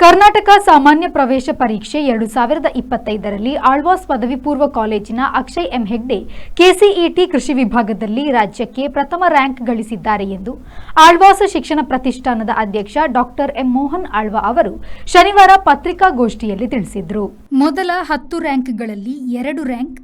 ಕರ್ನಾಟಕ ಸಾಮಾನ್ಯ ಪ್ರವೇಶ ಪರೀಕ್ಷೆ 2025ರಲ್ಲಿ ಆಳ್ವಾಸ್ ಪದವಿ ಪೂರ್ವ ಕಾಲೇಜಿನ ಅಕ್ಷಯ್ ಎಂ ಹೆಗ್ಡೆ ಕೆಸಿಇಟಿ ಕೃಷಿ ವಿಭಾಗದಲ್ಲಿ ರಾಜ್ಯಕ್ಕೆ ಪ್ರಥಮ ರ್ಯಾಂಕ್ ಗಳಿಸಿದ್ದಾರೆ ಎಂದು ಆಳ್ವಾಸ್ ಶಿಕ್ಷಣ ಪ್ರತಿಷ್ಠಾನದ ಅಧ್ಯಕ್ಷ ಡಾಕ್ಟರ್ ಎಂ ಮೋಹನ್ ಆಳ್ವ ಅವರು ಶನಿವಾರ ಪತ್ರಿಕಾಗೋಷ್ಠಿಯಲ್ಲಿ ತಿಳಿಸಿದರು. ಮೊದಲ 10 ರ್ಯಾಂಕ್ಗಳಲ್ಲಿ 2 ರ್ಯಾಂಕ್,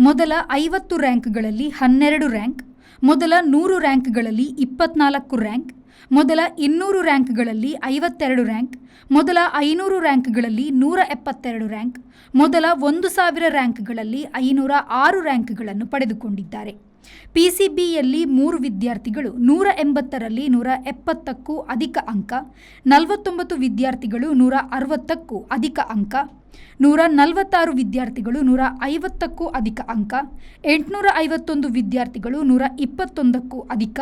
ಮೊದಲ 50 ರ್ಯಾಂಕ್ಗಳಲ್ಲಿ 12 ರ್ಯಾಂಕ್, ಮೊದಲ 100 ರ್ಯಾಂಕ್ಗಳಲ್ಲಿ 24 ರ್ಯಾಂಕ್, ಮೊದಲ 200 ರ್ಯಾಂಕ್ಗಳಲ್ಲಿ 52 ರ್ಯಾಂಕ್, ಮೊದಲ 500 ರ್ಯಾಂಕ್ಗಳಲ್ಲಿ 172 ರ್ಯಾಂಕ್, ಮೊದಲ 1000 ರ್ಯಾಂಕ್ಗಳಲ್ಲಿ 506 ರ್ಯಾಂಕ್ಗಳನ್ನು ಪಡೆದುಕೊಂಡಿದ್ದಾರೆ. ಪಿಸಿಬಿಯಲ್ಲಿ 3 ವಿದ್ಯಾರ್ಥಿಗಳು 180ರಲ್ಲಿ 170ಕ್ಕೂ ಅಧಿಕ ಅಂಕ, 49 ವಿದ್ಯಾರ್ಥಿಗಳು 160ಕ್ಕೂ ಅಧಿಕ ಅಂಕ, 146 ವಿದ್ಯಾರ್ಥಿಗಳು 150ಕ್ಕೂ ಅಧಿಕ ಅಂಕ, 851 ವಿದ್ಯಾರ್ಥಿಗಳು 121ಕ್ಕೂ ಅಧಿಕ,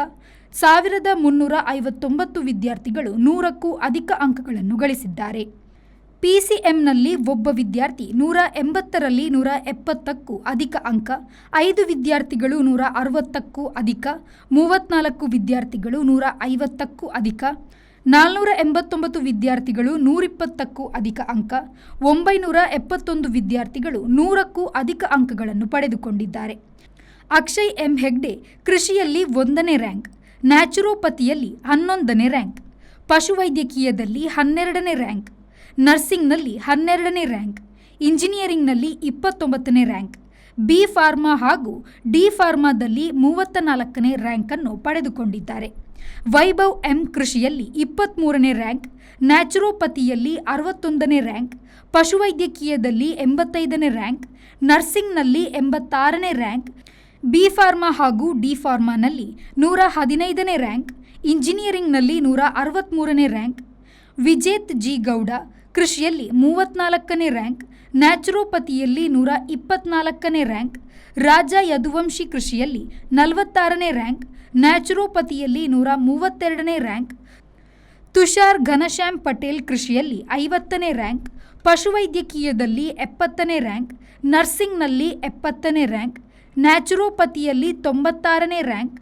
1359 ವಿದ್ಯಾರ್ಥಿಗಳು 100ಕ್ಕೂ ಅಧಿಕ ಅಂಕಗಳನ್ನು ಗಳಿಸಿದ್ದಾರೆ. ಪಿಸಿಎಂನಲ್ಲಿ ಒಬ್ಬ ವಿದ್ಯಾರ್ಥಿ 180ರಲ್ಲಿ 170ಕ್ಕೂ ಅಧಿಕ ಅಂಕ, 5 ವಿದ್ಯಾರ್ಥಿಗಳು 160ಕ್ಕೂ ಅಧಿಕ, 34 ವಿದ್ಯಾರ್ಥಿಗಳು 150ಕ್ಕೂ ಅಧಿಕ, 489 ವಿದ್ಯಾರ್ಥಿಗಳು 120ಕ್ಕೂ ಅಧಿಕ ಅಂಕ, 971 ವಿದ್ಯಾರ್ಥಿಗಳು 100ಕ್ಕೂ ಅಧಿಕ ಅಂಕಗಳನ್ನು ಪಡೆದುಕೊಂಡಿದ್ದಾರೆ. ಅಕ್ಷಯ್ ಎಂ ಹೆಗ್ಡೆ ಕೃಷಿಯಲ್ಲಿ 1ನೇ ರ್ಯಾಂಕ್, ನ್ಯಾಚುರೋಪತಿಯಲ್ಲಿ 11ನೇ ರ್ಯಾಂಕ್, ಪಶುವೈದ್ಯಕೀಯದಲ್ಲಿ 12ನೇ ರ್ಯಾಂಕ್, ನರ್ಸಿಂಗ್ನಲ್ಲಿ 12ನೇ ರ್ಯಾಂಕ್, ಇಂಜಿನಿಯರಿಂಗ್ನಲ್ಲಿ 29ನೇ ರ್ಯಾಂಕ್, ಬಿ ಫಾರ್ಮಾ ಹಾಗೂ ಡಿ ಫಾರ್ಮಾದಲ್ಲಿ 34ನೇ ರ್ಯಾಂಕನ್ನು ಪಡೆದುಕೊಂಡಿದ್ದಾರೆ. ವೈಭವ್ ಎಂ ಕೃಷಿಯಲ್ಲಿ 23ನೇ ರ್ಯಾಂಕ್, ನ್ಯಾಚುರೋಪತಿಯಲ್ಲಿ 61ನೇ ರ್ಯಾಂಕ್, ಪಶುವೈದ್ಯಕೀಯದಲ್ಲಿ 85ನೇ ರ್ಯಾಂಕ್, ನರ್ಸಿಂಗ್ನಲ್ಲಿ 86ನೇ ರ್ಯಾಂಕ್, ಬಿ ಫಾರ್ಮಾ ಹಾಗೂ ಡಿ ಫಾರ್ಮಾನಲ್ಲಿ 115ನೇ ರ್ಯಾಂಕ್, ಇಂಜಿನಿಯರಿಂಗ್ನಲ್ಲಿ 163ನೇ ರ್ಯಾಂಕ್. ವಿಜೇತ್ ಜಿ ಗೌಡ ಕೃಷಿಯಲ್ಲಿ 34ನೇ ರ್ಯಾಂಕ್, ನ್ಯಾಚುರೋಪತಿಯಲ್ಲಿ 124ನೇ ರ್ಯಾಂಕ್, ರಾಜ ಯದುವಂಶಿ ಕೃಷಿಯಲ್ಲಿ 46ನೇ ರ್ಯಾಂಕ್, ನ್ಯಾಚುರೋಪತಿಯಲ್ಲಿ 132ನೇ ರ್ಯಾಂಕ್, ತುಷಾರ್ ಘನಶ್ಯಾಮ್ ಪಟೇಲ್ ಕೃಷಿಯಲ್ಲಿ 50ನೇ ರ್ಯಾಂಕ್, ಪಶುವೈದ್ಯಕೀಯದಲ್ಲಿ 70ನೇ ರ್ಯಾಂಕ್, ನರ್ಸಿಂಗ್ನಲ್ಲಿ 70ನೇ ರ್ಯಾಂಕ್, ನ್ಯಾಚುರೋಪತಿಯಲ್ಲಿ 96ನೇ ರ್ಯಾಂಕ್,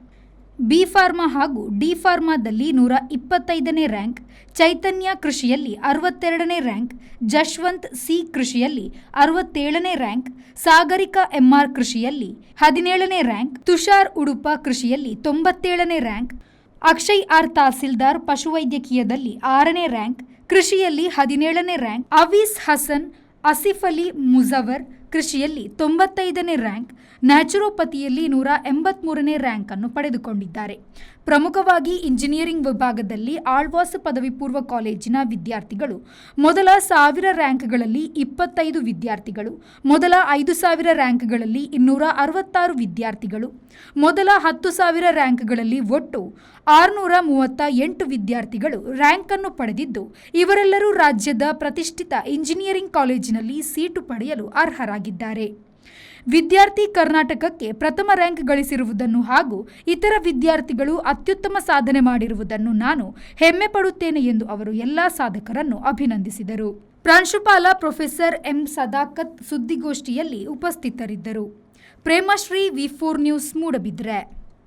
ಬಿ ಫಾರ್ಮಾ ಹಾಗೂ ಡಿ ಫಾರ್ಮಾದಲ್ಲಿ 125ನೇ ರ್ಯಾಂಕ್, ಚೈತನ್ಯ ಕೃಷಿಯಲ್ಲಿ 62ನೇ ರ್ಯಾಂಕ್, ಜಶ್ವಂತ್ ಸಿ ಕೃಷಿಯಲ್ಲಿ 67ನೇ ರ್ಯಾಂಕ್, ಸಾಗರಿಕಾ ಎಂಆರ್ ಕೃಷಿಯಲ್ಲಿ 17ನೇ ರ್ಯಾಂಕ್, ತುಷಾರ್ ಉಡುಪ ಕೃಷಿಯಲ್ಲಿ 97ನೇ ರ್ಯಾಂಕ್, ಅಕ್ಷಯ್ ಆರ್ ತಹಸೀಲ್ದಾರ್ ಪಶುವೈದ್ಯಕೀಯದಲ್ಲಿ 6ನೇ ರ್ಯಾಂಕ್, ಕೃಷಿಯಲ್ಲಿ 17ನೇ ರ್ಯಾಂಕ್, ಅವೀಸ್ ಹಸನ್ ಆಸಿಫ್ ಅಲಿ ಮುಜವರ್ ಕೃಷಿಯಲ್ಲಿ 95ನೇ ರ್ಯಾಂಕ್, ನ್ಯಾಚುರೋಪತಿಯಲ್ಲಿ 183ನೇ ರ್ಯಾಂಕ್ ಅನ್ನು ಪಡೆದುಕೊಂಡಿದ್ದಾರೆ. ಪ್ರಮುಖವಾಗಿ ಇಂಜಿನಿಯರಿಂಗ್ ವಿಭಾಗದಲ್ಲಿ ಆಳ್ವಾಸ್ ಪದವಿ ಪೂರ್ವ ಕಾಲೇಜಿನ ವಿದ್ಯಾರ್ಥಿಗಳು ಮೊದಲ 1000 ರ್ಯಾಂಕ್ಗಳಲ್ಲಿ 25 ವಿದ್ಯಾರ್ಥಿಗಳು, ಮೊದಲ 5000 ರ್ಯಾಂಕ್ಗಳಲ್ಲಿ 266 ವಿದ್ಯಾರ್ಥಿಗಳು, ಮೊದಲ 10,000 ರ್ಯಾಂಕ್ಗಳಲ್ಲಿ ಒಟ್ಟು 638 ವಿದ್ಯಾರ್ಥಿಗಳು ರ್ಯಾಂಕ್ ಅನ್ನು ಪಡೆದಿದ್ದು, ಇವರೆಲ್ಲರೂ ರಾಜ್ಯದ ಪ್ರತಿಷ್ಠಿತ ಇಂಜಿನಿಯರಿಂಗ್ ಕಾಲೇಜಿನಲ್ಲಿ ಸೀಟು ಪಡೆಯಲು ಅರ್ಹರಾಗಿದ್ದಾರೆ. ವಿದ್ಯಾರ್ಥಿ ಕರ್ನಾಟಕಕ್ಕೆ ಪ್ರಥಮ ರ್ಯಾಂಕ್ ಗಳಿಸಿರುವುದನ್ನು ಹಾಗೂ ಇತರ ವಿದ್ಯಾರ್ಥಿಗಳು ಅತ್ಯುತ್ತಮ ಸಾಧನೆ ಮಾಡಿರುವುದನ್ನು ನಾನು ಹೆಮ್ಮೆ ಪಡುತ್ತೇನೆ ಎಂದು ಅವರು ಎಲ್ಲಾ ಸಾಧಕರನ್ನು ಅಭಿನಂದಿಸಿದರು. ಪ್ರಾಂಶುಪಾಲ ಪ್ರೊಫೆಸರ್ ಎಂ ಸದಾಕತ್ ಸುದ್ದಿಗೋಷ್ಠಿಯಲ್ಲಿ ಉಪಸ್ಥಿತರಿದ್ದರು. ಪ್ರೇಮಶ್ರೀ ವಿ4 ನ್ಯೂಸ್ ಮೂಡಬಿದ್ರೆ.